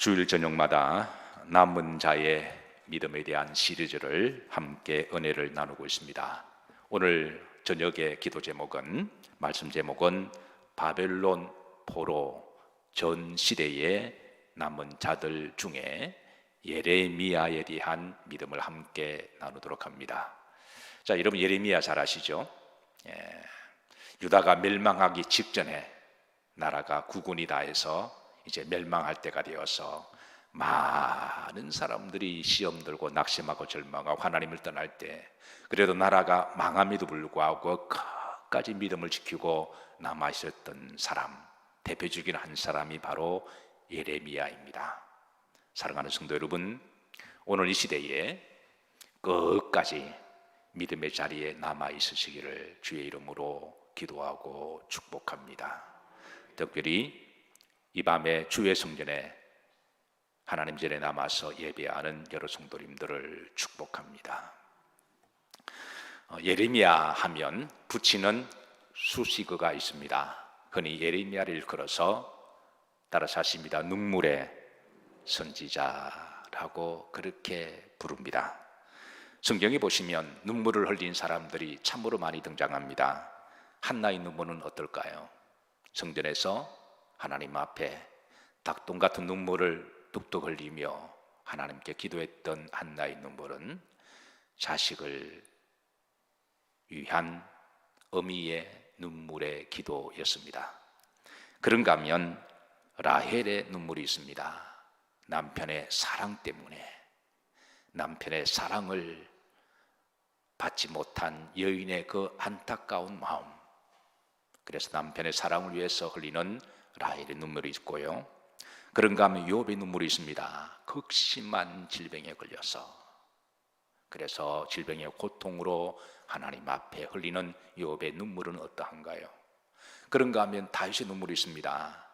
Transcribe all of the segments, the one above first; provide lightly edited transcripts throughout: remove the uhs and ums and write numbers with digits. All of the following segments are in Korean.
주일 저녁마다 남은 자의 믿음에 대한 시리즈를 함께 은혜를 나누고 있습니다. 오늘 저녁의 기도 제목은, 말씀 제목은 바벨론 포로 전 시대의 남은 자들 중에 예레미야에 대한 믿음을 함께 나누도록 합니다. 자, 여러분 예레미야 잘 아시죠? 유다가 멸망하기 직전에 나라가 국운이 다해서 이제 멸망할 때가 되어서 많은 사람들이 시험 들고 낙심하고 절망하고 하나님을 떠날 때, 그래도 나라가 망함에도 불구하고 끝까지 믿음을 지키고 남아있었던 사람, 대표적인 한 사람이 바로 예레미야입니다. 사랑하는 성도 여러분, 오늘 이 시대에 끝까지 믿음의 자리에 남아있으시기를 주의 이름으로 기도하고 축복합니다. 특별히 이 밤에 주의 성전에 하나님 전에 남아서 예배하는 여러 성도님들을 축복합니다. 예레미야 하면 붙이는 수식어가 있습니다. 흔히 예레미야를 일컬어서 따라서 하십니다. 눈물의 선지자라고 그렇게 부릅니다. 성경에 보시면 눈물을 흘린 사람들이 참으로 많이 등장합니다. 한나의 눈물은 어떨까요? 성전에서 하나님 앞에 닭똥 같은 눈물을 뚝뚝 흘리며 하나님께 기도했던 한나의 눈물은 자식을 위한 어미의 눈물의 기도였습니다. 그런가 하면 라헬의 눈물이 있습니다. 남편의 사랑 때문에, 남편의 사랑을 받지 못한 여인의 그 안타까운 마음, 그래서 남편의 사랑을 위해서 흘리는 라헬의 눈물이 있고요. 그런가 하면 욥의 눈물이 있습니다. 극심한 질병에 걸려서, 그래서 질병의 고통으로 하나님 앞에 흘리는 욥의 눈물은 어떠한가요? 그런가 하면 다윗의 눈물이 있습니다.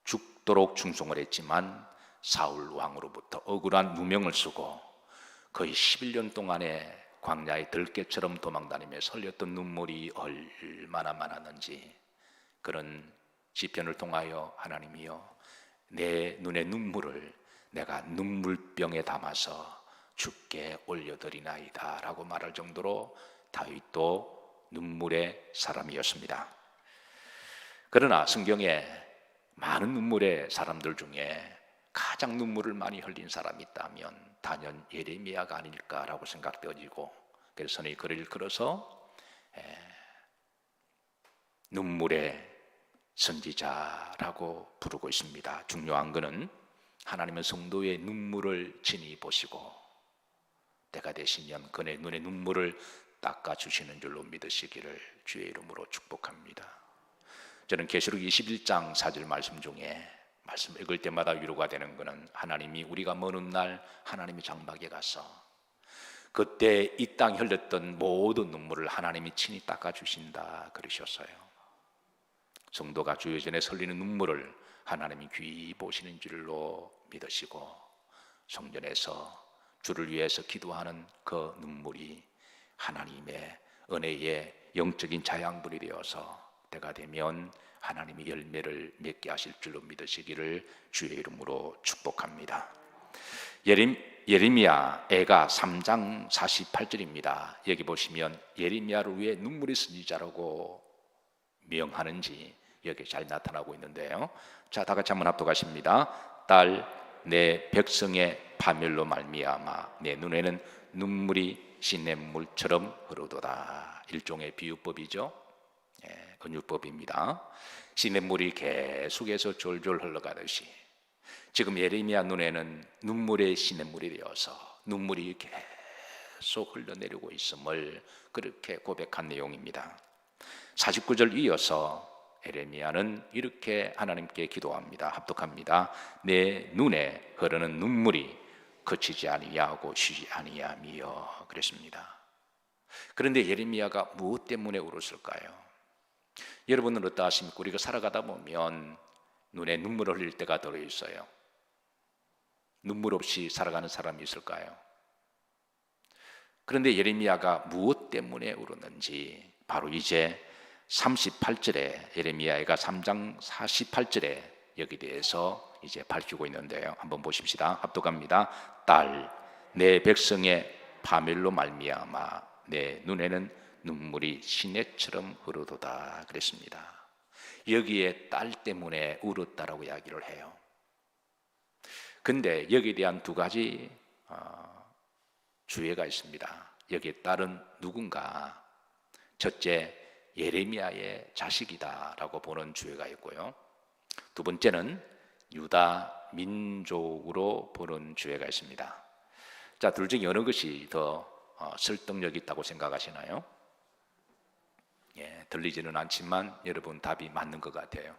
죽도록 충성을 했지만 사울 왕으로부터 억울한 누명을 쓰고 거의 11년 동안에 광야의 들깨처럼 도망다니며 흘렸던 눈물이 얼마나 많았는지, 그런 시편을 통하여 하나님이여, 내 눈의 눈물을 내가 눈물병에 담아서 주께 올려드리나이다 라고 말할 정도로 다윗도 눈물의 사람이었습니다. 그러나 성경에 많은 눈물의 사람들 중에 가장 눈물을 많이 흘린 사람이 있다면 단연 예레미야가 아닐까라고 생각되어지고, 그래서 저는 이 글을 읽어서 눈물의 선지자라고 부르고 있습니다. 중요한 것은 하나님은 성도의 눈물을 친히 보시고 때가 되시면 그의 눈의 눈물을 닦아주시는 줄로 믿으시기를 주의 이름으로 축복합니다. 저는 계시록 21장 4절 말씀 중에 말씀 읽을 때마다 위로가 되는 것은, 하나님이 우리가 먼 날 하나님의 장막에 가서 그때 이 땅에 흘렸던 모든 눈물을 하나님이 친히 닦아주신다 그러셨어요. 성도가 주의 전에 흘리는 눈물을 하나님이 귀히 보시는 줄로 믿으시고 성전에서 주를 위해서 기도하는 그 눈물이 하나님의 은혜의 영적인 자양분이 되어서 때가 되면 하나님이 열매를 맺게 하실 줄로 믿으시기를 주의 이름으로 축복합니다. 예레미야 애가 3장 48절입니다. 여기 보시면 예레미야를 위해 눈물의 선지자라고 명하는지 여기 잘 나타나고 있는데요. 자, 다 같이 한번 합독하십니다. 딸, 내 백성의 파멸로 말미암아 내 눈에는 눈물이 시냇물처럼 흐르도다. 일종의 비유법이죠. 은유법입니다. 시냇물이 계속해서 졸졸 흘러가듯이 지금 예레미야 눈에는 눈물의 시냇물이 되어서 눈물이 계속 흘러내리고 있음을 그렇게 고백한 내용입니다. 49절 이어서 예레미야는 이렇게 하나님께 기도합니다. 합독합니다. 내 눈에 흐르는 눈물이 그치지 아니하고 쉬지 아니하며 그랬습니다. 그런데 예레미야가 무엇 때문에 울었을까요? 여러분은 어떠하십니까? 우리가 살아가다 보면 눈에 눈물을 흘릴 때가 들어있어요. 눈물 없이 살아가는 사람이 있을까요? 그런데 예레미야가 무엇 때문에 울었는지 바로 이제 38절에 예레미야가 3장 48절에 여기 대해서 이제 밝히고 있는데요. 한번 보십시다. 합독합니다. 딸, 내 백성의 파멸로 말미암아 내 눈에는 눈물이 시내처럼 흐르도다 그랬습니다. 여기에 딸 때문에 울었다라고 이야기를 해요. 근데 여기에 대한 두 가지 주의가 있습니다. 여기에 딸은 누군가? 첫째, 예레미야의 자식이다라고 보는 주의가 있고요. 두 번째는 유다 민족으로 보는 주의가 있습니다. 자, 둘 중에 어느 것이 더 설득력 있다고 생각하시나요? 예, 들리지는 않지만 여러분 답이 맞는 것 같아요.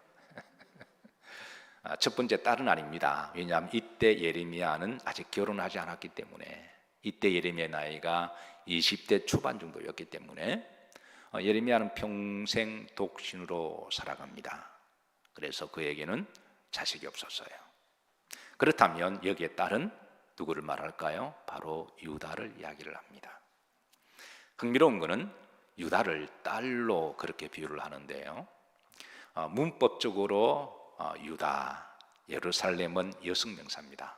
첫 번째, 딸은 아닙니다. 왜냐하면 이때 예레미야는 아직 결혼하지 않았기 때문에, 이때 예레미야 나이가 20대 초반 정도였기 때문에 예레미야는 평생 독신으로 살아갑니다. 그래서 그에게는 자식이 없었어요. 그렇다면 여기에 딸은 누구를 말할까요? 바로 유다를 이야기를 합니다. 흥미로운 것은 유다를 딸로 그렇게 비유를 하는데요. 문법적으로 유다, 예루살렘은 여성명사입니다.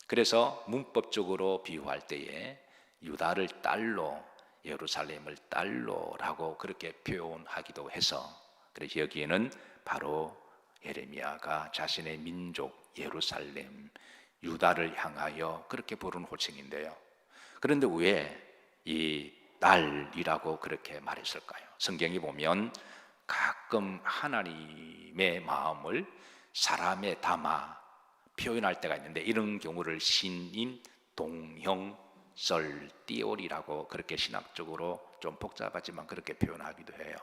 그래서 문법적으로 비유할 때에 유다를 딸로, 예루살렘을 딸로라고 그렇게 표현하기도 해서, 그래서 여기에는 바로 예레미야가 자신의 민족 예루살렘, 유다를 향하여 그렇게 부른 호칭인데요. 그런데 왜 이 딸이라고 그렇게 말했을까요? 성경에 보면 가끔 하나님의 마음을 사람에 담아 표현할 때가 있는데, 이런 경우를 신인 동형 썰띠올이라고 그렇게 신학적으로 좀 복잡하지만 그렇게 표현하기도 해요.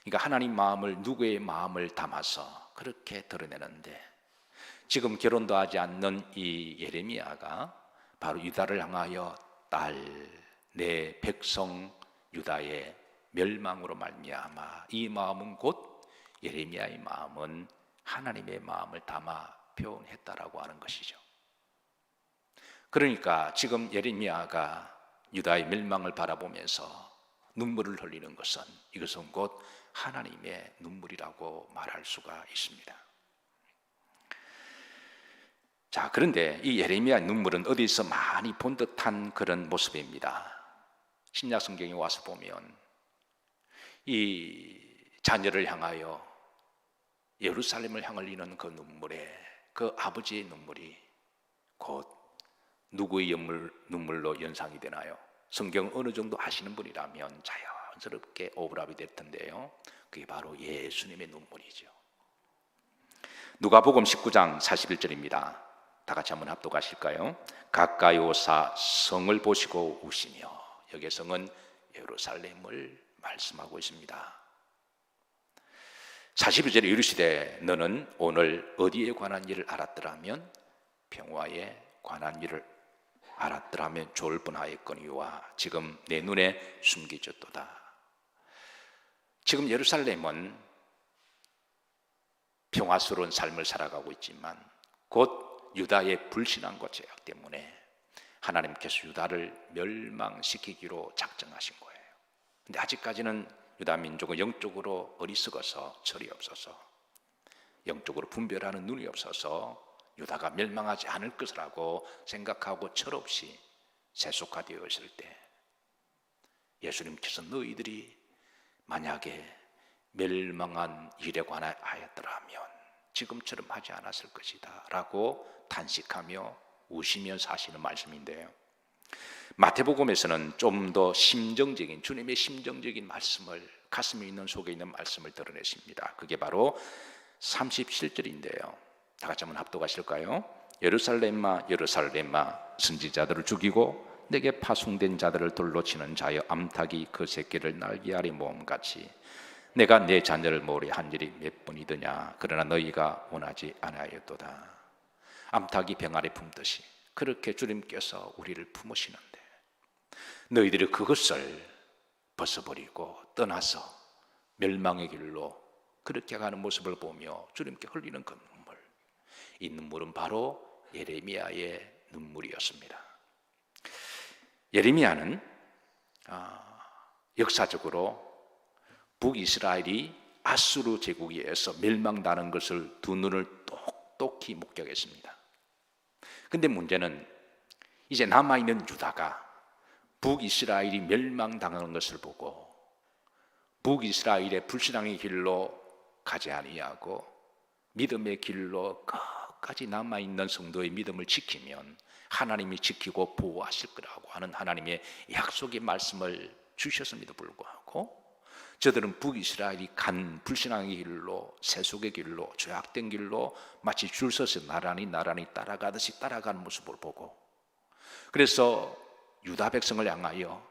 그러니까 하나님 마음을, 누구의 마음을 담아서 그렇게 드러내는데, 지금 결혼도 하지 않는 이 예레미야가 바로 유다를 향하여 딸, 내 백성 유다의 멸망으로 말미암아, 이 마음은 곧 예레미야의 마음은 하나님의 마음을 담아 표현했다라고 하는 것이죠. 그러니까 지금 예레미야가 유다의 멸망을 바라보면서 눈물을 흘리는 것은, 이것은 곧 하나님의 눈물이라고 말할 수가 있습니다. 자, 그런데 이 예레미야의 눈물은 어디서 많이 본 듯한 그런 모습입니다. 신약 성경에 와서 보면 이 자녀를 향하여 예루살렘을 향을 흘리는 그 눈물에, 그 아버지의 눈물이 곧 누구의 눈물로 연상이 되나요? 성경 어느 정도 아시는 분이라면 자연스럽게 오버랩이 될 텐데요. 그게 바로 예수님의 눈물이죠. 누가복음 19장 41절입니다. 다 같이 한번 합독하실까요? 가까이 오사 성을 보시고 우시며, 여기 성은 예루살렘을 말씀하고 있습니다. 42절에 이르시되 너는 오늘 어디에 관한 일을 알았더라면, 평화에 관한 일을 알았더라면 좋을 뻔하였거니와 지금 내 눈에 숨기졌도다. 지금 예루살렘은 평화스러운 삶을 살아가고 있지만 곧 유다의 불신앙과 죄악 때문에 하나님께서 유다를 멸망시키기로 작정하신 거예요. 근데 아직까지는 유다 민족은 영적으로 어리석어서 철이 없어서, 영적으로 분별하는 눈이 없어서 유다가 멸망하지 않을 것이라고 생각하고 철없이 세속화되어 있을 때, 예수님께서 너희들이 만약에 멸망한 일에 관하였더라면 지금처럼 하지 않았을 것이다 라고 탄식하며 우시면서 하시는 말씀인데요, 마태복음에서는 좀 더 심정적인, 주님의 심정적인 말씀을, 가슴에 있는 속에 있는 말씀을 드러내십니다. 그게 바로 37절인데요 다 같이 한번 합독하실까요? 예루살렘아 예루살렘아, 선지자들을 죽이고 내게 파송된 자들을 돌로 치는 자여, 암탉이 그 새끼를 날개 아래 모음같이 내가 내 자녀를 모으려 한 일이 몇 번이더냐. 그러나 너희가 원하지 아니하였도다. 암탉이 병아리 품듯이 그렇게 주님께서 우리를 품으시는데, 너희들이 그것을 벗어버리고 떠나서 멸망의 길로 그렇게 가는 모습을 보며 주님께 흘리는 그 눈물, 이 눈물은 바로 예레미야의 눈물이었습니다. 예레미야는 역사적으로 북이스라엘이 아수르 제국에 의해서 멸망당하는 것을 두 눈을 똑똑히 목격했습니다. 근데 문제는 이제 남아있는 유다가 북이스라엘이 멸망당하는 것을 보고 북이스라엘의 불신앙의 길로 가지 아니하고 믿음의 길로 끝까지 남아있는 성도의 믿음을 지키면 하나님이 지키고 보호하실 거라고 하는 하나님의 약속의 말씀을 주셨음에도 불구하고 저들은 북이스라엘이 간 불신앙의 길로, 세속의 길로, 죄악된 길로 마치 줄 서서 나란히 따라가듯이 따라가는 모습을 보고, 그래서 유다 백성을 향하여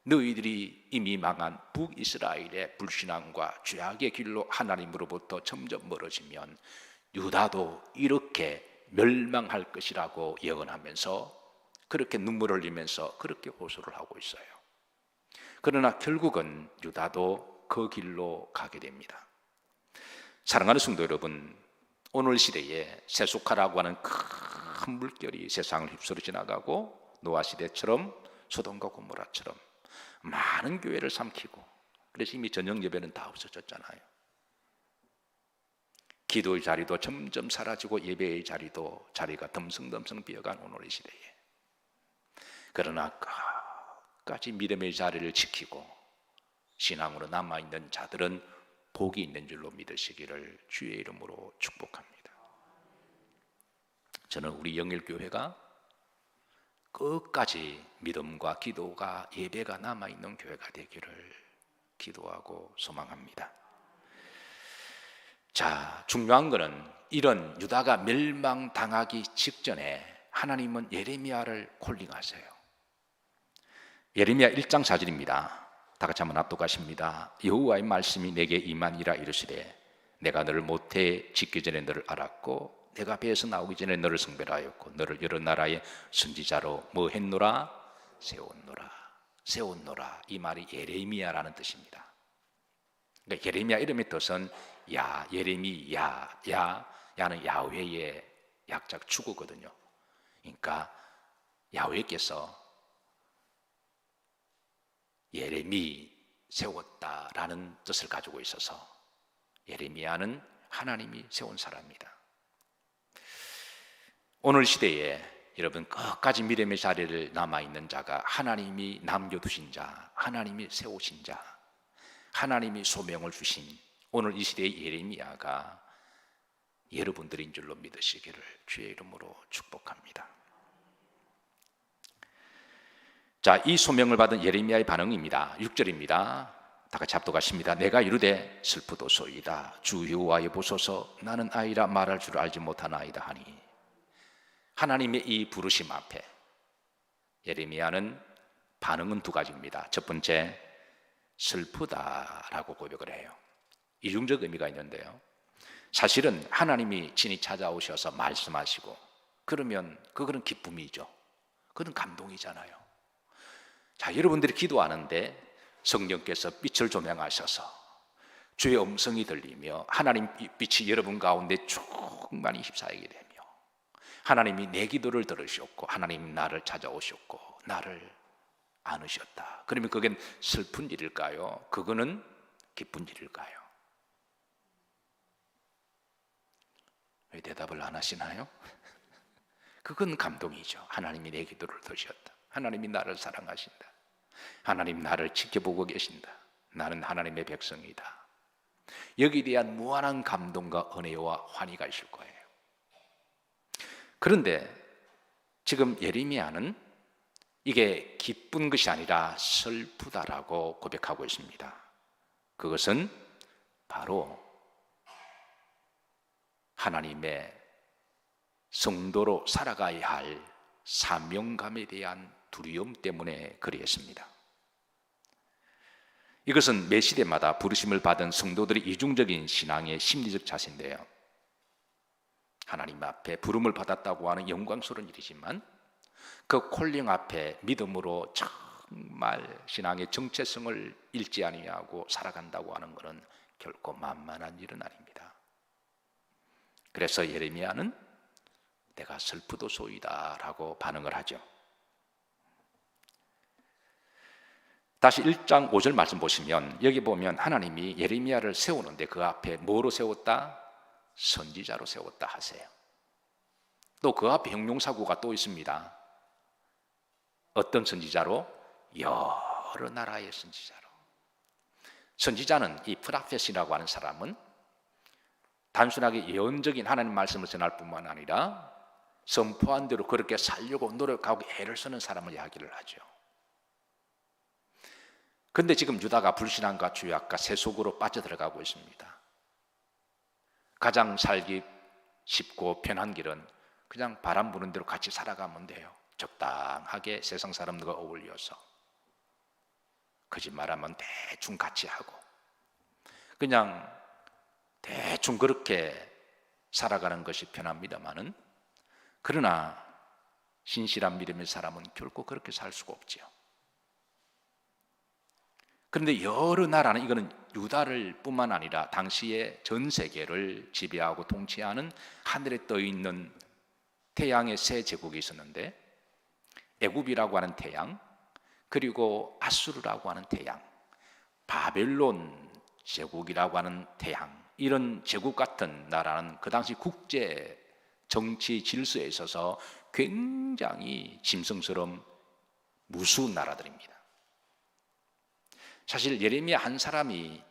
너희들이 이미 망한 북이스라엘의 불신앙과 죄악의 길로 하나님으로부터 점점 멀어지면 유다도 이렇게 멸망할 것이라고 예언하면서 그렇게 눈물을 흘리면서 그렇게 호소를 하고 있어요. 그러나 결국은 유다도 그 길로 가게 됩니다. 사랑하는 성도 여러분, 오늘 시대에 세속화라고 하는 큰 물결이 세상을 휩쓸어 지나가고 노아 시대처럼 소돔과 고모라처럼 많은 교회를 삼키고, 그래서 이미 저녁 예배는 다 없어졌잖아요. 기도의 자리도 점점 사라지고 예배의 자리가 덤성덤성 비어간 오늘의 시대에, 그러나 끝까지 믿음의 자리를 지키고 신앙으로 남아있는 자들은 복이 있는 줄로 믿으시기를 주의 이름으로 축복합니다. 저는 우리 영일교회가 끝까지 믿음과 기도가, 예배가 남아있는 교회가 되기를 기도하고 소망합니다. 자, 중요한 것은 이런 유다가 멸망당하기 직전에 하나님은 예레미야를 콜링하세요. 예레미야 1장 4절입니다. 다 같이 한번 합독하십니다. 여호와의 말씀이 내게 임하니라 이르시되 내가 너를 모태에 짓기 전에 너를 알았고 내가 배에서 나오기 전에 너를 성별하였고 너를 여러 나라의 선지자로 뭐 했노라? 세웠노라. 이 말이 예레미야라는 뜻입니다. 그러니까 예레미야 이름의 뜻은 야는 야훼의 약자 축어거든요. 그러니까 야훼께서 예레미 세웠다라는 뜻을 가지고 있어서 예레미야는 하나님이 세운 사람입니다. 오늘 시대에 여러분 끝까지 믿음의 자리를 남아있는 자가 하나님이 남겨두신 자, 하나님이 세우신 자, 하나님이 소명을 주신 오늘 이 시대의 예레미야가 여러분들인 줄로 믿으시기를 주의 이름으로 축복합니다. 자, 이 소명을 받은 예레미야의 반응입니다. 6절입니다. 다 같이 합독하십니다. 내가 이르되 슬프도소이다. 주 여호와여 보소서 나는 아이라 말할 줄 알지 못하나이다 하니, 하나님의 이 부르심 앞에 예레미야는 반응은 두 가지입니다. 첫 번째, 슬프다라고 고백을 해요. 이중적 의미가 있는데요, 사실은 하나님이 친히 찾아오셔서 말씀하시고 그러면 그거는 기쁨이죠. 그건 감동이잖아요. 자, 여러분들이 기도하는데 성령께서 빛을 조명하셔서 주의 음성이 들리며 하나님 빛이 여러분 가운데 충만히 휩싸이게 되며 하나님이 내 기도를 들으셨고 하나님 나를 찾아오셨고 나를 안으셨다. 그러면 그게 슬픈 일일까요? 그거는 기쁜 일일까요? 왜 대답을 안 하시나요? 그건 감동이죠. 하나님이 내 기도를 들으셨다. 하나님이 나를 사랑하신다. 하나님 나를 지켜보고 계신다. 나는 하나님의 백성이다. 여기에 대한 무한한 감동과 은혜와 환희가 있을 거예요. 그런데 지금 예레미야는 이게 기쁜 것이 아니라 슬프다라고 고백하고 있습니다. 그것은 바로 하나님의 성도로 살아가야 할 사명감에 대한 두려움 때문에 그리했습니다. 이것은 매 시대마다 부르심을 받은 성도들의 이중적인 신앙의 심리적 자세인데요, 하나님 앞에 부름을 받았다고 하는 영광스러운 일이지만 그 콜링 앞에 믿음으로 정말 신앙의 정체성을 잃지 아니하고 살아간다고 하는 것은 결코 만만한 일은 아닙니다. 그래서 예레미야는 내가 슬프도소이다 라고 반응을 하죠. 다시 1장 5절 말씀 보시면 여기 보면 하나님이 예레미야를 세우는데 그 앞에 뭐로 세웠다? 선지자로 세웠다 하세요. 또 그 앞에 형용사구가 또 있습니다. 어떤 선지자로? 여러 나라의 선지자로. 선지자는 이 프라펫이라고 하는 사람은 단순하게 예언적인 하나님 말씀을 전할 뿐만 아니라 선포한 대로 그렇게 살려고 노력하고 애를 쓰는 사람을 이야기를 하죠. 그런데 지금 유다가 불신앙과 죄악과 세속으로 빠져들어가고 있습니다. 가장 살기 쉽고 편한 길은 그냥 바람 부는 대로 같이 살아가면 돼요. 적당하게 세상 사람들과 어울려서 거짓말하면 대충 같이 하고 그냥 대충 그렇게 살아가는 것이 편합니다마는, 그러나 신실한 믿음의 사람은 결코 그렇게 살 수가 없지요. 그런데 여러 나라는, 이거는 유다를 뿐만 아니라 당시에 전 세계를 지배하고 통치하는 하늘에 떠 있는 태양의 세 제국이 있었는데, 애굽이라고 하는 태양, 그리고 아수르라고 하는 태양, 바벨론 제국이라고 하는 태양, 이런 제국 같은 나라는 그 당시 국제 정치 질서에 있어서 굉장히 짐승스러운 무서운 나라들입니다. 사실 예레미야 한 사람이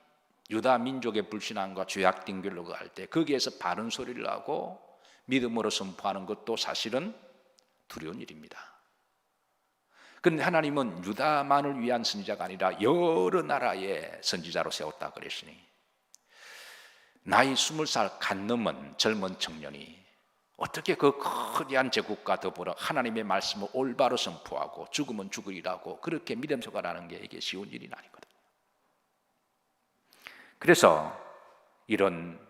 유다 민족의 불신앙과 죄악 딩결로 할 때 거기에서 바른 소리를 하고 믿음으로 선포하는 것도 사실은 두려운 일입니다. 그런데 하나님은 유다만을 위한 선지자가 아니라 여러 나라의 선지자로 세웠다 그랬으니, 나이 20살 간 넘은 젊은 청년이 어떻게 그 거대한 제국과 더불어 하나님의 말씀을 올바로 선포하고 죽으면 죽으리라고 그렇게 믿음 생활하는 게 이게 쉬운 일이 아니거든요. 그래서 이런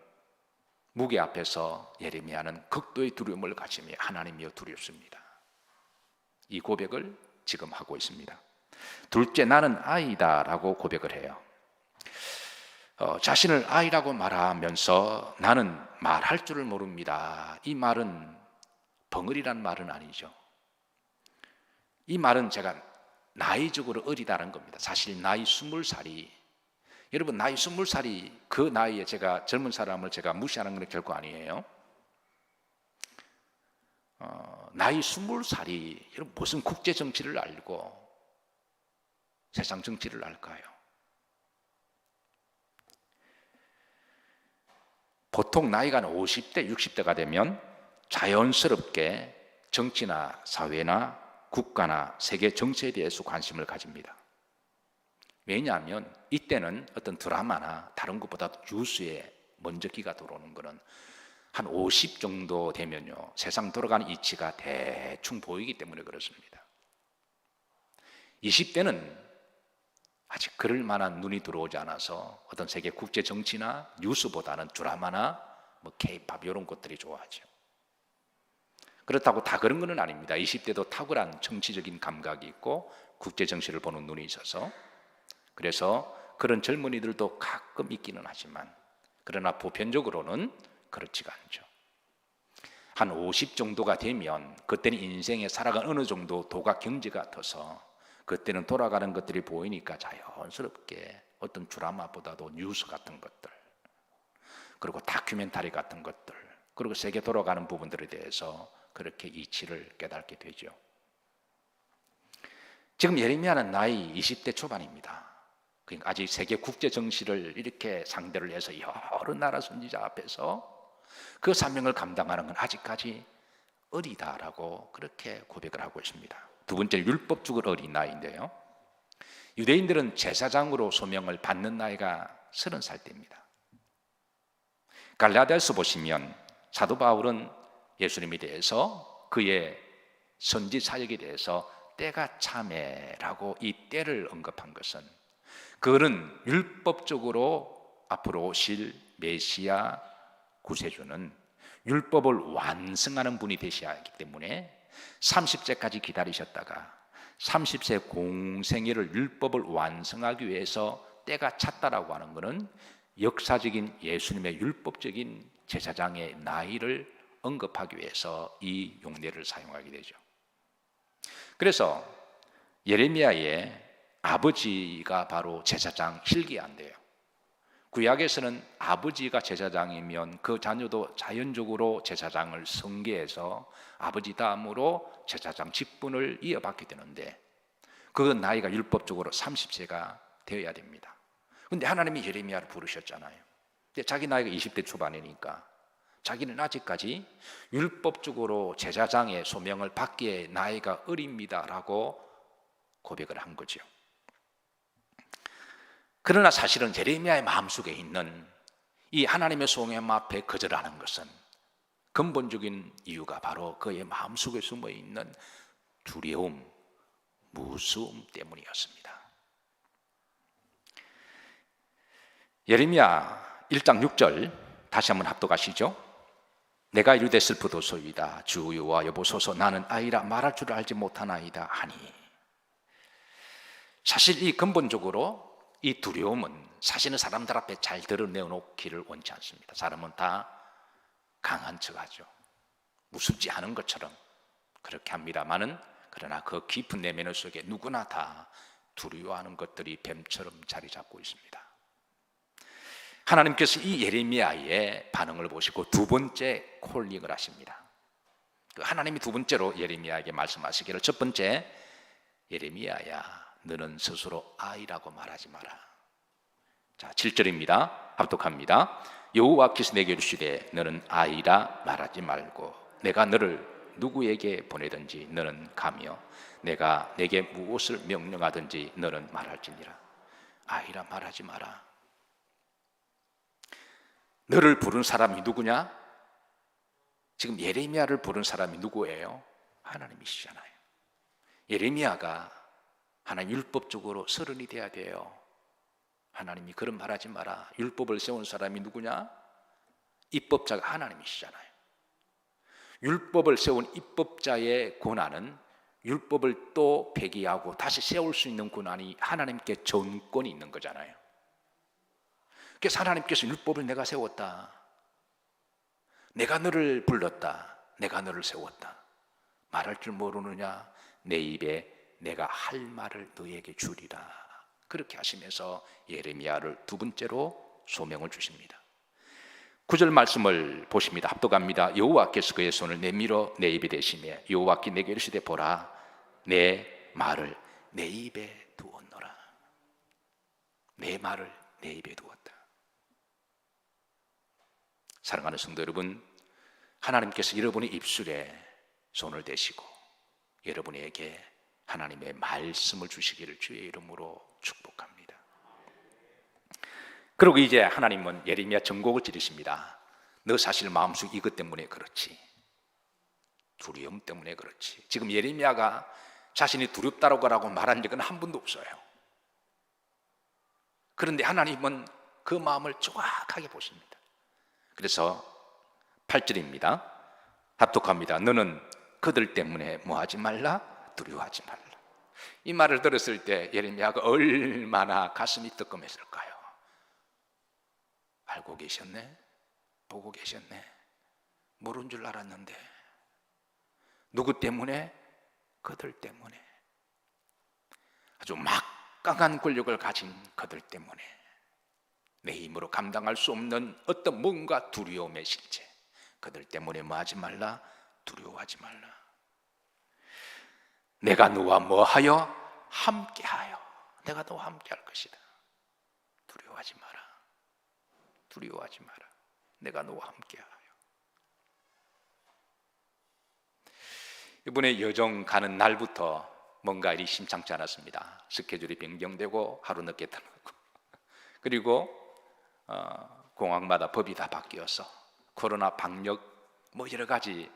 무게 앞에서 예레미야는 극도의 두려움을 가지며 하나님이여 두렵습니다, 이 고백을 지금 하고 있습니다. 둘째, 나는 아이다 라고 고백을 해요. 자신을 아이라고 말하면서 나는 말할 줄을 모릅니다, 이 말은 벙어리란 말은 아니죠. 이 말은 제가 나이적으로 어리다는 겁니다. 사실 나이 20살이, 여러분 나이 20살이 그 나이에 제가 젊은 사람을 제가 무시하는 건 결코 아니에요. 나이 20살이 여러분 무슨 국제 정치를 알고 세상 정치를 알까요? 보통 나이가 50대, 60대가 되면 자연스럽게 정치나 사회나 국가나 세계 정치에 대해서 관심을 가집니다. 왜냐하면 이때는 어떤 드라마나 다른 것보다 뉴스에 먼저 귀가 들어오는 것은 한 50 정도 되면요, 세상 돌아가는 이치가 대충 보이기 때문에 그렇습니다. 20대는 아직 그럴 만한 눈이 들어오지 않아서 어떤 세계 국제 정치나 뉴스보다는 드라마나 뭐 K-팝 이런 것들이 좋아하죠. 그렇다고 다 그런 건 아닙니다. 20대도 탁월한 정치적인 감각이 있고 국제 정치를 보는 눈이 있어서, 그래서 그런 젊은이들도 가끔 있기는 하지만 그러나 보편적으로는 그렇지가 않죠. 한 50 정도가 되면 그때는 인생에 살아간 어느 정도 도가 경지가 터서 그때는 돌아가는 것들이 보이니까 자연스럽게 어떤 드라마보다도 뉴스 같은 것들, 그리고 다큐멘터리 같은 것들, 그리고 세계 돌아가는 부분들에 대해서 그렇게 이치를 깨닫게 되죠. 지금 예레미야는 나이 20대 초반입니다. 그러니까 아직 세계 국제 정치를 이렇게 상대를 해서 여러 나라 선지자 앞에서 그 사명을 감당하는 건 아직까지 어리다라고 그렇게 고백을 하고 있습니다. 두 번째, 율법적으로 어린 나이인데요, 유대인들은 제사장으로 소명을 받는 나이가 30살 때입니다. 갈라디아서 보시면 사도 바울은 예수님에 대해서 그의 선지 사역에 대해서 때가 참에라고 이 때를 언급한 것은, 그는 율법적으로 앞으로 오실 메시아 구세주는 율법을 완성하는 분이 되셔야 하기 때문에 30세까지 기다리셨다가 30세 공생애를 율법을 완성하기 위해서 때가 찼다라고 하는 것은 역사적인 예수님의 율법적인 제사장의 나이를 언급하기 위해서 이 용례를 사용하게 되죠. 그래서 예레미야의 아버지가 바로 제사장 hil기야인데요. 구약에서는 아버지가 제사장이면 그 자녀도 자연적으로 제사장을 승계해서 아버지 다음으로 제사장 직분을 이어받게 되는데, 그 나이가 율법적으로 30세가 되어야 됩니다. 근데 하나님이 예레미야를 부르셨잖아요. 근데 자기 나이가 20대 초반이니까 자기는 아직까지 율법적으로 제사장의 소명을 받기에 나이가 어립니다라고 고백을 한 거죠. 그러나 사실은 예레미야의 마음속에 있는 이 하나님의 소명 앞에 거절하는 것은 근본적인 이유가 바로 그의 마음속에 숨어 있는 두려움, 무서움 때문이었습니다. 예레미야 1장 6절 다시 한번 합독하시죠. 내가 이르되 슬프도소이다. 주 여호와 여보소서, 나는 아이라 말할 줄 알지 못하나이다 하니. 사실 이 근본적으로 이 두려움은 사실은 사람들 앞에 잘 드러내놓기를 원치 않습니다. 사람은 다 강한 척하죠. 무섭지 않은 것처럼 그렇게 합니다만은, 그러나 그 깊은 내면 속에 누구나 다 두려워하는 것들이 뱀처럼 자리 잡고 있습니다. 하나님께서 이 예레미야의 반응을 보시고 두 번째 콜링을 하십니다. 하나님이 두 번째로 예레미야에게 말씀하시기를, 첫 번째, 예레미야야 너는 스스로 아이라고 말하지 마라. 자, 7절입니다. 합독합니다. 여호와께서 내게 이르시되 너는 아이라 말하지 말고 내가 너를 누구에게 보내든지 너는 가며 내가 내게 무엇을 명령하든지 너는 말할지니라. 아이라 말하지 마라. 너를 부른 사람이 누구냐? 지금 예레미야를 부른 사람이 누구예요? 하나님이시잖아요. 예레미야가 하나님 율법적으로 서른이 돼야 돼요. 하나님이 그런 말하지 마라. 율법을 세운 사람이 누구냐? 입법자가 하나님이시잖아요. 율법을 세운 입법자의 권한은 율법을 또 폐기하고 다시 세울 수 있는 권한이 하나님께 전권이 있는 거잖아요. 그래서 하나님께서 율법을 내가 세웠다. 내가 너를 불렀다. 내가 너를 세웠다. 말할 줄 모르느냐? 내 입에 내가 할 말을 너에게 주리라. 그렇게 하시면서 예레미야를 두 번째로 소명을 주십니다. 9절 말씀을 보십니다. 합독합니다. 여호와께서 그의 손을 내밀어 내 입에 대시며 여호와께 내게 이르시되 보라, 내 말을 내 입에 두었노라. 내 말을 내 입에 두었다. 사랑하는 성도 여러분, 하나님께서 여러분의 입술에 손을 대시고 여러분에게 하나님의 말씀을 주시기를 주의 이름으로 축복합니다. 그리고 이제 하나님은 예레미야 전곡을 지르십니다. 너 사실 마음속 이것 때문에 그렇지, 두려움 때문에 그렇지. 지금 예레미야가 자신이 두렵다고 말한 적은 한 번도 없어요. 그런데 하나님은 그 마음을 정확하게 보십니다. 그래서 8절입니다. 합독합니다. 너는 그들 때문에 뭐하지 말라? 두려워하지 말라. 이 말을 들었을 때 예레미야가 얼마나 가슴이 뜨끔했을까요? 알고 계셨네? 보고 계셨네? 모른 줄 알았는데. 누구 때문에? 그들 때문에. 아주 막강한 권력을 가진 그들 때문에. 내 힘으로 감당할 수 없는 어떤 뭔가 두려움의 실체, 그들 때문에 뭐하지 말라? 두려워하지 말라. 내가 너와 뭐하여? 함께하여. 내가 너와 함께할 것이다. 두려워하지 마라. 두려워하지 마라. 내가 너와 함께하여. 이번에 여정 가는 날부터 뭔가 일이 심상치 않았습니다. 스케줄이 변경되고 하루 늦게 떠나고, 그리고 공항마다 법이 다 바뀌어서 코로나 방역 여러 가지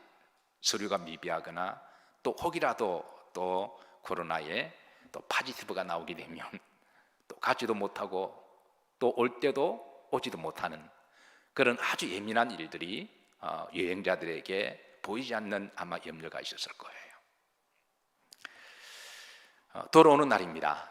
서류가 미비하거나 또 혹이라도 또 코로나에 또 파지티브가 나오게 되면 또 가지도 못하고 또 올 때도 오지도 못하는 그런 아주 예민한 일들이 여행자들에게 보이지 않는 아마 염려가 있었을 거예요. 돌아오는 날입니다.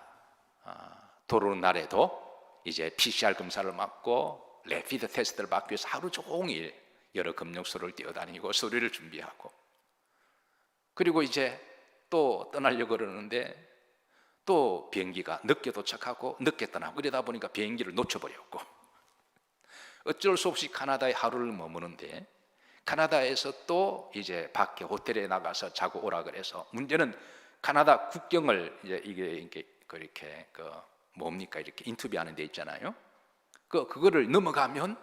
돌아오는 날에도 이제 PCR 검사를 받고 래피드 테스트를 받기 위해서 하루 종일 여러 검역소를 뛰어다니고 서류를 준비하고, 그리고 이제 또 떠나려고 그러는데 또 비행기가 늦게 도착하고 늦게 떠나고 이러다 보니까 비행기를 놓쳐버렸고, 어쩔 수 없이 카나다에 하루를 머무는데, 카나다에서 또 이제 밖에 호텔에 나가서 자고 오라 그래서, 문제는 카나다 국경을 이제 이게 그렇게 뭡니까 이렇게 인터뷰하는 데 있잖아요. 그거를 넘어가면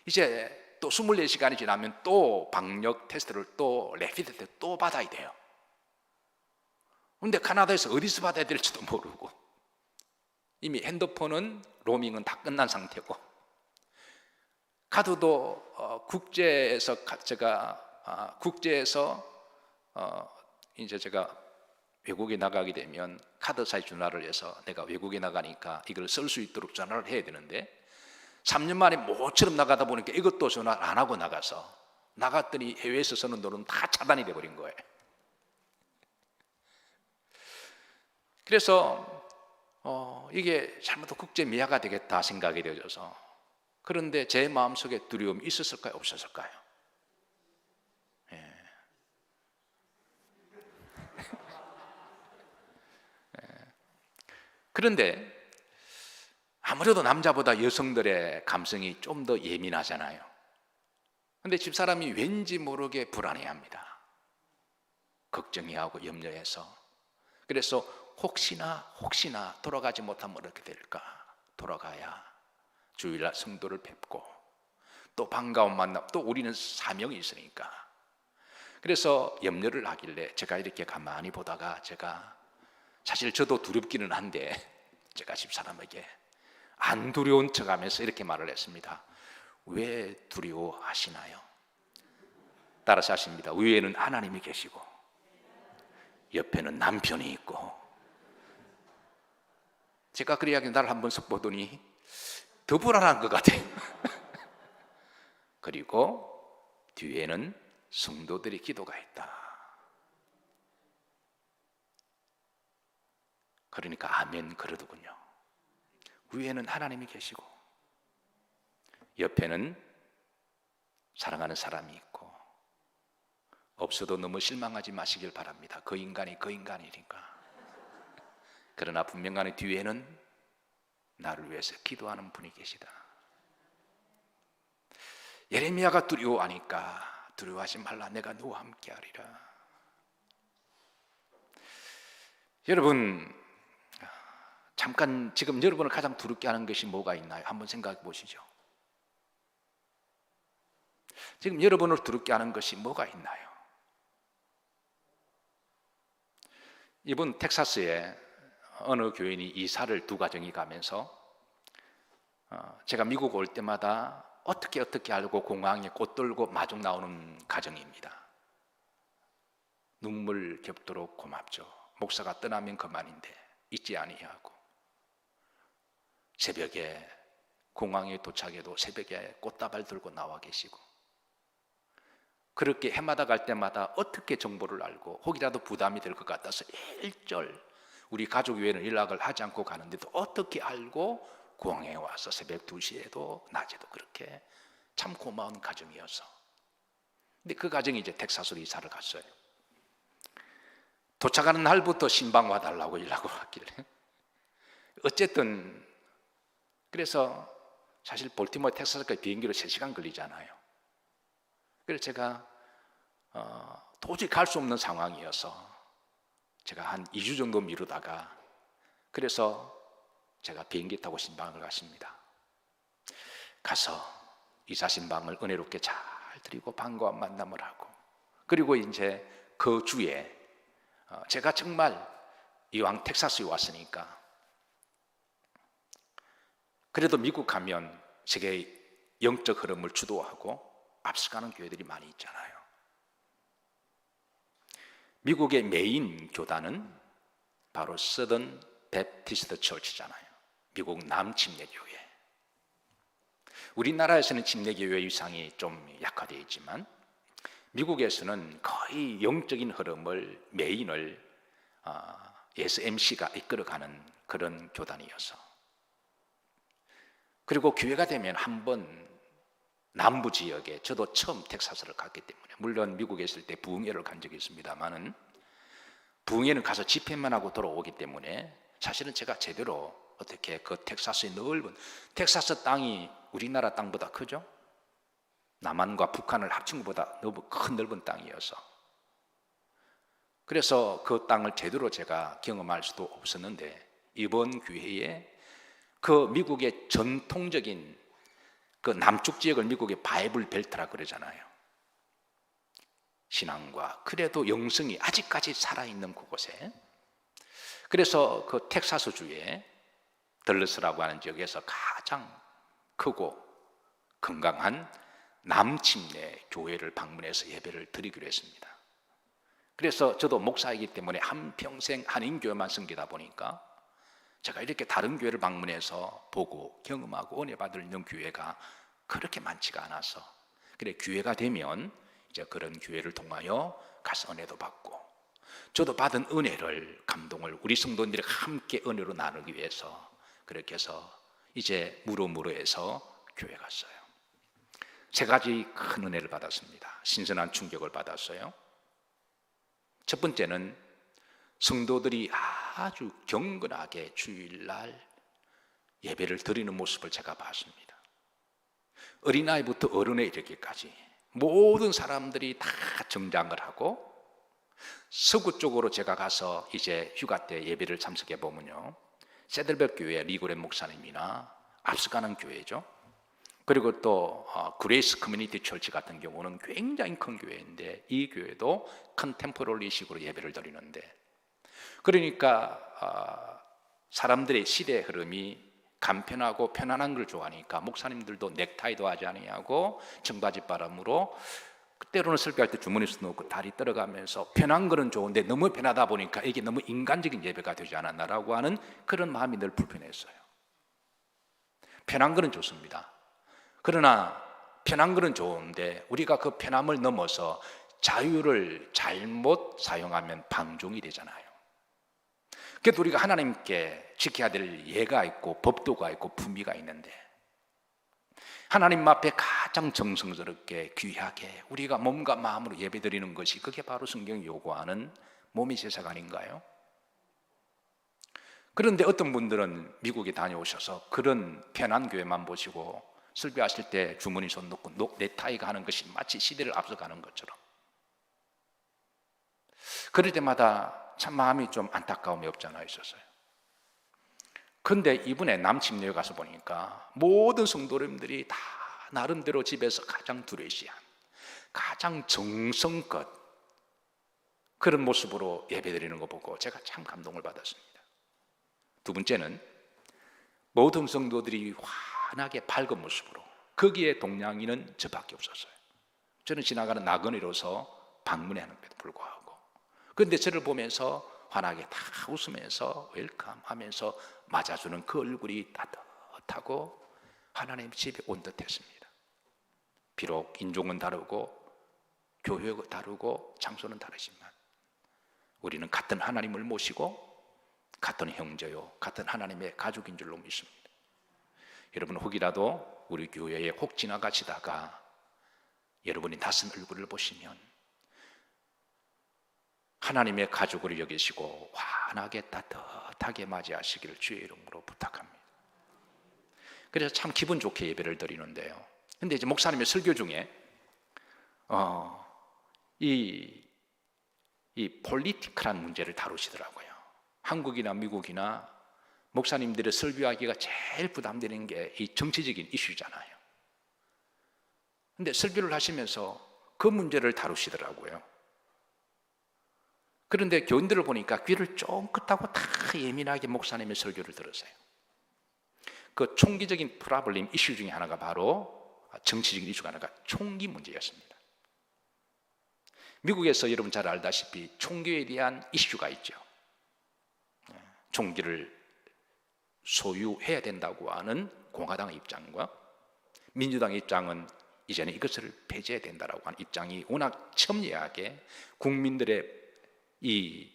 이제 또 24시간이 지나면 또 방역 테스트를 또 레피드 테스트 또 받아야 돼요. 근데 카나다에서 어디서 받아야 될지도 모르고, 이미 핸드폰은 로밍은 다 끝난 상태고, 카드도 국제에서 이제 제가 외국에 나가게 되면 카드사에 전화를 해서 내가 외국에 나가니까 이걸 쓸 수 있도록 전화를 해야 되는데, 3년 만에 모처럼 나가다 보니까 이것도 전화를 안 하고 나갔더니 해외에서 쓰는 돈은 다 차단이 돼버린 거예요. 그래서 이게 잘못해서 국제 미아가 되겠다 생각이 되어져서, 그런데 제 마음속에 두려움이 있었을까요? 없었을까요? 그런데 아무래도 남자보다 여성들의 감성이 좀 더 예민하잖아요. 그런데 집사람이 왠지 모르게 불안해합니다. 걱정해하고 염려해서. 그래서 혹시나 돌아가지 못하면 어떻게 될까? 돌아가야 주일날 성도를 뵙고 또 반가운 만남, 또 우리는 사명이 있으니까. 그래서 염려를 하길래 제가 이렇게 가만히 보다가, 제가 사실 저도 두렵기는 한데 제가 집사람에게 안 두려운 척하면서 이렇게 말을 했습니다. 왜 두려워하시나요? 따라서 하십니다. 위에는 하나님이 계시고 옆에는 남편이 있고. 제가 그 이야기 나를 한번 쓱 보더니 더 불안한 것 같아요. 그리고 뒤에는 성도들의 기도가 있다. 그러니까 아멘 그러더군요. 위에는 하나님이 계시고 옆에는 사랑하는 사람이 있고, 없어도 너무 실망하지 마시길 바랍니다. 그 인간이 그 인간이니까. 그러나 분명하게 뒤에는 나를 위해서 기도하는 분이 계시다. 예레미야가 두려워하니까 두려워하지 말라, 내가 너와 함께 하리라. 여러분, 잠깐 지금 여러분을 가장 두렵게 하는 것이 뭐가 있나요? 한번 생각해 보시죠. 지금 여러분을 두렵게 하는 것이 뭐가 있나요? 이번 텍사스에 어느 교인이 이사를 두 가정이 가면서, 제가 미국 올 때마다 어떻게 알고 공항에 꽃 들고 마중 나오는 가정입니다. 눈물 겹도록 고맙죠. 목사가 떠나면 그만인데 잊지 아니하고, 새벽에 공항에 도착해도 새벽에 꽃다발 들고 나와 계시고, 그렇게 해마다 갈 때마다 어떻게 정보를 알고, 혹이라도 부담이 될 것 같아서 일절 우리 가족위에는 연락을 하지 않고 가는데도 어떻게 알고 공항에 와서 새벽 2시에도 낮에도 그렇게 참 고마운 가정이어서. 근데 그 가정이 이제 텍사스로 이사를 갔어요. 도착하는 날부터 신방 와달라고 연락을 왔길래, 어쨌든 그래서 사실 볼티모어 텍사스까지 비행기로 3시간 걸리잖아요. 그래서 제가 도저히 갈 수 없는 상황이어서 제가 한 2주 정도 미루다가, 그래서 제가 비행기 타고 신방을 갔습니다. 가서 이사 신방을 은혜롭게 잘 드리고 반가운 만남을 하고, 그리고 이제 그 주에 제가 정말 이왕 텍사스에 왔으니까, 그래도 미국 가면 세계의 영적 흐름을 주도하고 앞서가는 교회들이 많이 있잖아요. 미국의 메인 교단은 바로 서던 베프티스트 처치잖아요. 미국 남침례교회. 우리나라에서는 침례교회 위상이 좀 약화되어 있지만 미국에서는 거의 영적인 흐름을, 메인을 SMC가 이끌어가는 그런 교단이어서, 그리고 기회가 되면 한번 남부 지역에, 저도 처음 텍사스를 갔기 때문에, 물론 미국에 있을 때 부흥회를 간 적이 있습니다만은 부흥회는 가서 집회만 하고 돌아오기 때문에 사실은 제가 제대로 어떻게 그 텍사스의 넓은 텍사스 땅이 우리나라 땅보다 크죠? 남한과 북한을 합친 것보다 너무 큰 넓은 땅이어서, 그래서 그 땅을 제대로 제가 경험할 수도 없었는데, 이번 기회에 그 미국의 전통적인 그 남쪽 지역을 미국의 바이블 벨트라 그러잖아요. 신앙과 그래도 영성이 아직까지 살아있는 그곳에, 그래서 그 텍사스주의 덜러스라고 하는 지역에서 가장 크고 건강한 남침내 교회를 방문해서 예배를 드리기로 했습니다. 그래서 저도 목사이기 때문에 한평생 한인교회만 섬기다 보니까 제가 이렇게 다른 교회를 방문해서 보고 경험하고 은혜 받을 있는 교회가 그렇게 많지가 않아서, 그래 교회가 되면 이제 그런 교회를 통하여 가서 은혜도 받고, 저도 받은 은혜를, 감동을 우리 성도님들이 함께 은혜로 나누기 위해서 그렇게 해서 이제 무로무로에서 교회 갔어요. 세 가지 큰 은혜를 받았습니다. 신선한 충격을 받았어요. 첫 번째는 성도들이 아주 경건하게 주일날 예배를 드리는 모습을 제가 봤습니다. 어린아이부터 어른에 이르기까지 모든 사람들이 다 정장을 하고, 서구 쪽으로 제가 가서 이제 휴가 때 예배를 참석해 보면요, 세들백 교회 리고렌 목사님이나 앞서가는 교회죠. 그리고 또 그레이스 커뮤니티 철치 같은 경우는 굉장히 큰 교회인데, 이 교회도 컨템포러리식으로 예배를 드리는데, 그러니까 사람들의 시대 흐름이 간편하고 편안한 걸 좋아하니까 목사님들도 넥타이도 하지 아니하고 청바지 바람으로, 때로는 설교할 때 주머니에서 넣고 다리 떨어가면서 편한 거는 좋은데 너무 편하다 보니까 이게 너무 인간적인 예배가 되지 않았나라고 하는 그런 마음이 늘 불편했어요. 편한 거는 좋습니다. 그러나 편한 거는 좋은데 우리가 그 편함을 넘어서 자유를 잘못 사용하면 방종이 되잖아요. 그래도 우리가 하나님께 지켜야 될 예가 있고 법도가 있고 품위가 있는데, 하나님 앞에 가장 정성스럽게 귀하게 우리가 몸과 마음으로 예배드리는 것이, 그게 바로 성경이 요구하는 몸의 제사가 아닌가요? 그런데 어떤 분들은 미국에 다녀오셔서 그런 편한 교회만 보시고 설교하실 때 주머니 손 놓고 넥타이가 하는 것이 마치 시대를 앞서가는 것처럼, 그럴 때마다 참 마음이 좀 안타까움이 없잖아 있었어요. 그런데 이번에 남침내에 가서 보니까 모든 성도님들이 다 나름대로 집에서 가장 드레시한, 가장 정성껏 그런 모습으로 예배드리는 거 보고 제가 참 감동을 받았습니다. 두 번째는 모든 성도들이 환하게 밝은 모습으로, 거기에 동양인은 저밖에 없었어요. 저는 지나가는 나그네로서 방문하는데도 불구하고, 그런데 저를 보면서 환하게 다 웃으면서 웰컴 하면서 맞아주는 그 얼굴이 따뜻하고 하나님 집에 온 듯했습니다. 비록 인종은 다르고 교회가 다르고 장소는 다르지만 우리는 같은 하나님을 모시고 같은 형제요, 같은 하나님의 가족인 줄로 믿습니다. 여러분, 혹이라도 우리 교회에 혹 지나가시다가 여러분이 낯선 얼굴을 보시면 하나님의 가족으로 여기시고 환하게 따뜻하게 맞이하시기를 주의 이름으로 부탁합니다. 그래서 참 기분 좋게 예배를 드리는데요, 근데 이제 목사님의 설교 중에 이 폴리티컬한 문제를 다루시더라고요. 한국이나 미국이나 목사님들의 설교하기가 제일 부담되는 게 이 정치적인 이슈잖아요. 근데 설교를 하시면서 그 문제를 다루시더라고요. 그런데 교인들을 보니까 귀를 쫑긋하고 다 예민하게 목사님의 설교를 들었어요. 그 총기적인 프로블렘 이슈 중에 하나가 바로 정치적인 이슈가 하나가 총기 문제였습니다. 미국에서 여러분 잘 알다시피 총기에 대한 이슈가 있죠. 총기를 소유해야 된다고 하는 공화당의 입장과 민주당의 입장은 이제는 이것을 폐지해야 된다고 하는 입장이 워낙 첨예하게 국민들의 이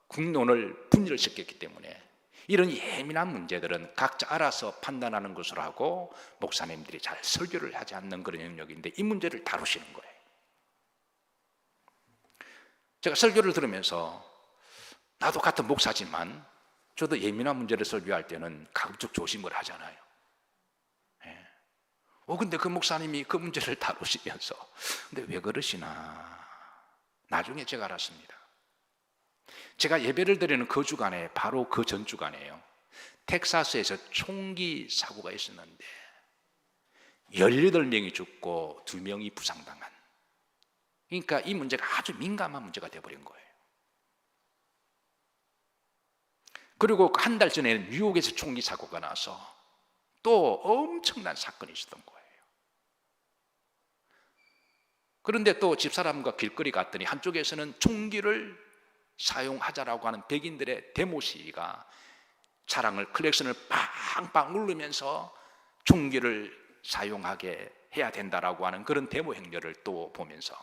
국론을 분열을 시켰기 때문에 이런 예민한 문제들은 각자 알아서 판단하는 것으로 하고 목사님들이 잘 설교를 하지 않는 그런 영역인데, 이 문제를 다루시는 거예요. 제가 설교를 들으면서 나도 같은 목사지만 저도 예민한 문제를 설교할 때는 가급적 조심을 하잖아요. 예. 근데 그 목사님이 그 문제를 다루시면서 근데 왜 그러시나 나중에 제가 알았습니다. 제가 예배를 드리는 그 주간에 바로 그 전 주간에요, 텍사스에서 총기 사고가 있었는데 18명이 죽고 2명이 부상당한, 그러니까 이 문제가 아주 민감한 문제가 되어버린 거예요. 그리고 한 달 전에 뉴욕에서 총기 사고가 나서 또 엄청난 사건이 있었던 거예요. 그런데 또 집사람과 길거리 갔더니 한쪽에서는 총기를 사용하자라고 하는 백인들의 데모 시위가 차량을 클렉션을 빵빵 누르면서 총기를 사용하게 해야 된다라고 하는 그런 데모 행렬을 또 보면서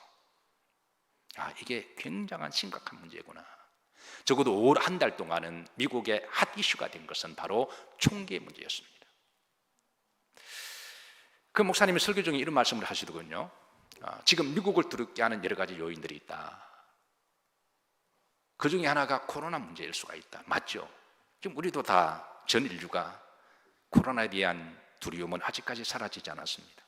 이게 굉장한 심각한 문제구나. 적어도 올 한 달 동안은 미국의 핫 이슈가 된 것은 바로 총기의 문제였습니다. 그 목사님이 설교 중에 이런 말씀을 하시더군요. 지금 미국을 두렵게 하는 여러 가지 요인들이 있다. 그 중에 하나가 코로나 문제일 수가 있다. 맞죠? 지금 우리도 다 전 인류가 코로나에 대한 두려움은 아직까지 사라지지 않았습니다.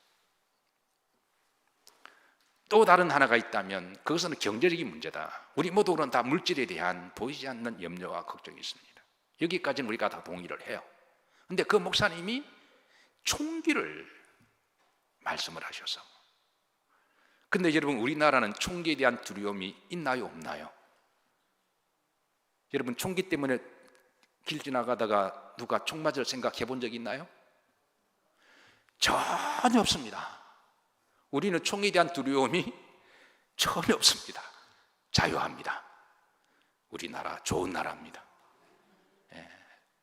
또 다른 하나가 있다면 그것은 경제적인 문제다. 우리 모두는 다 물질에 대한 보이지 않는 염려와 걱정이 있습니다. 여기까지는 우리가 다 동의를 해요. 그런데 그 목사님이 총기를 말씀을 하셔서, 근데 여러분 우리나라는 총기에 대한 두려움이 있나요 없나요? 여러분 총기 때문에 길 지나가다가 누가 총 맞을 생각해 본 적 있나요? 전혀 없습니다. 우리는 총에 대한 두려움이 전혀 없습니다. 자유합니다. 우리나라 좋은 나라입니다.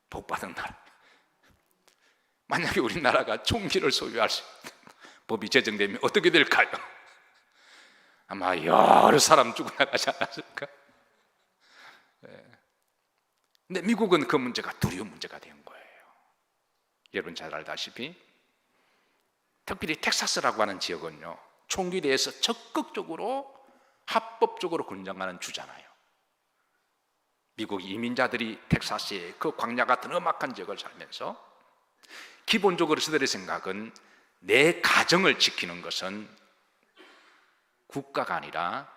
복받은 나라. 만약에 우리나라가 총기를 소유할 수 있는 법이 제정되면 어떻게 될까요? 아마 여러 사람 죽어나가지 않았을까? 근데 미국은 그 문제가 두려운 문제가 된 거예요. 여러분 잘 알다시피 특별히 텍사스라고 하는 지역은요, 총기에 대해서 적극적으로 합법적으로 권장하는 주잖아요. 미국 이민자들이 텍사스의 그 광야 같은 험악한 지역을 살면서 기본적으로 그들의 생각은 내 가정을 지키는 것은 국가가 아니라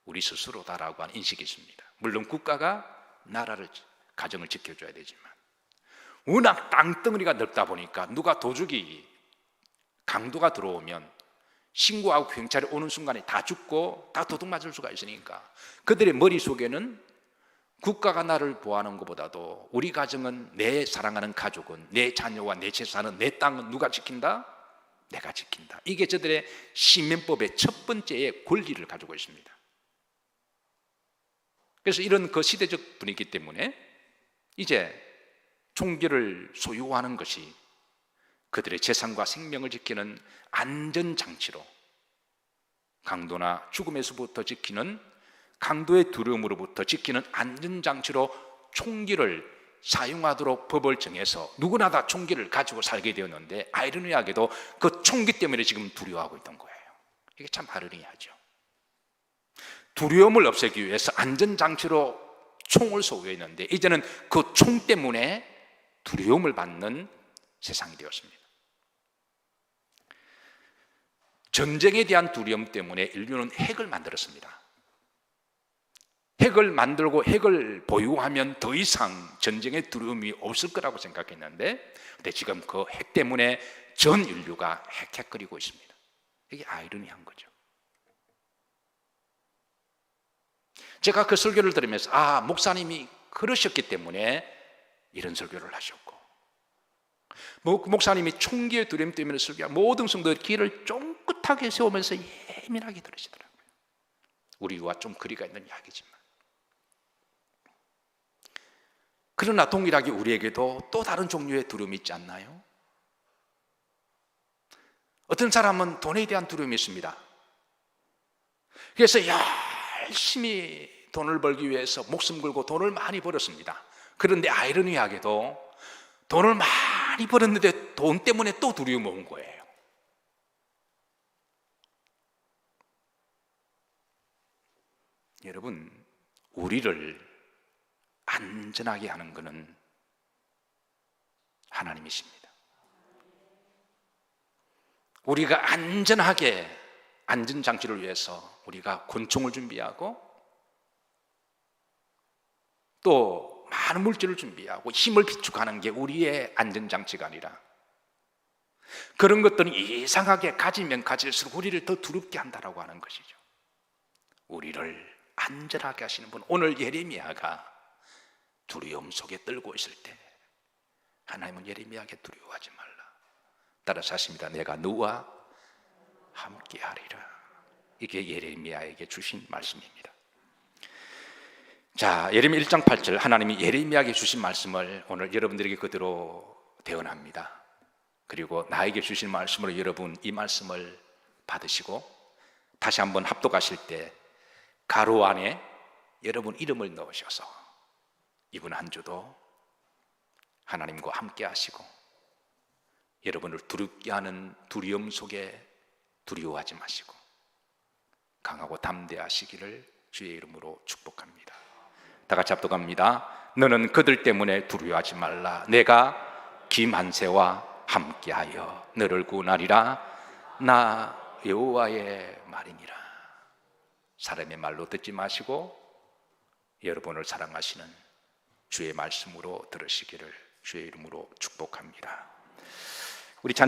우리 스스로다라고 하는 인식이 있습니다. 물론 국가가 나라를, 가정을 지켜줘야 되지만 워낙 땅덩어리가 넓다 보니까 누가 도둑이 강도가 들어오면 신고하고 경찰이 오는 순간에 다 죽고 다 도둑 맞을 수가 있으니까 그들의 머릿속에는 국가가 나를 보호하는 것보다도 우리 가정은, 내 사랑하는 가족은, 내 자녀와 내 재산은, 내 땅은 누가 지킨다? 내가 지킨다. 이게 저들의 시민법의 첫 번째의 권리를 가지고 있습니다. 그래서 이런 그 시대적 분위기 때문에 이제 총기를 소유하는 것이 그들의 재산과 생명을 지키는 안전장치로, 강도나 죽음에서부터 지키는, 강도의 두려움으로부터 지키는 안전장치로 총기를 사용하도록 법을 정해서 누구나 다 총기를 가지고 살게 되었는데, 아이러니하게도 그 총기 때문에 지금 두려워하고 있던 거예요. 이게 참 아이러니하죠. 두려움을 없애기 위해서 안전장치로 총을 소유했는데 이제는 그 총 때문에 두려움을 받는 세상이 되었습니다. 전쟁에 대한 두려움 때문에 인류는 핵을 만들었습니다. 핵을 만들고 핵을 보유하면 더 이상 전쟁의 두려움이 없을 거라고 생각했는데, 근데 지금 그 핵 때문에 전 인류가 핵핵거리고 있습니다. 이게 아이러니한 거죠. 제가 그 설교를 들으면서 목사님이 그러셨기 때문에 이런 설교를 하셨고, 목사님이 총기의 두려움 때문에 설교한 모든 성도들 귀를 쫑긋하게 세우면서 예민하게 들으시더라고요. 우리와 좀 거리가 있는 이야기지만, 그러나 동일하게 우리에게도 또 다른 종류의 두려움이 있지 않나요? 어떤 사람은 돈에 대한 두려움이 있습니다. 그래서 열심히 돈을 벌기 위해서 목숨 걸고 돈을 많이 벌었습니다. 그런데 아이러니하게도 돈을 많이 벌었는데 돈 때문에 또 두려움이 온 거예요. 여러분, 우리를 안전하게 하는 것은 하나님이십니다. 우리가 안전하게 안전장치를 위해서 우리가 권총을 준비하고 또 많은 물질을 준비하고 힘을 비축하는 게 우리의 안전장치가 아니라 그런 것들은 이상하게 가지면 가질수록 우리를 더 두렵게 한다라고 하는 것이죠. 우리를 안전하게 하시는 분, 오늘 예레미야가 두려움 속에 떨고 있을 때 하나님은 예레미야에게 두려워하지 말라. 따라서 하십니다. 내가 너와 함께하리라. 이게 예레미야에게 주신 말씀입니다. 자, 예레미야 1장 8절, 하나님이 예레미야에게 주신 말씀을 오늘 여러분들에게 그대로 대언합니다. 그리고 나에게 주신 말씀으로 여러분 이 말씀을 받으시고 다시 한번 합독하실 때 가로 안에 여러분 이름을 넣으셔서 이번 한 주도 하나님과 함께 하시고 여러분을 두렵게 하는 두려움 속에 두려워하지 마시고 강하고 담대하시기를 주의 이름으로 축복합니다. 다 같이 합독합니다. 너는 그들 때문에 두려워하지 말라. 내가 김한세와 함께하여 너를 구원하리라. 나 여호와의 말이니라. 사람의 말로 듣지 마시고 여러분을 사랑하시는 주의 말씀으로 들으시기를 주의 이름으로 축복합니다.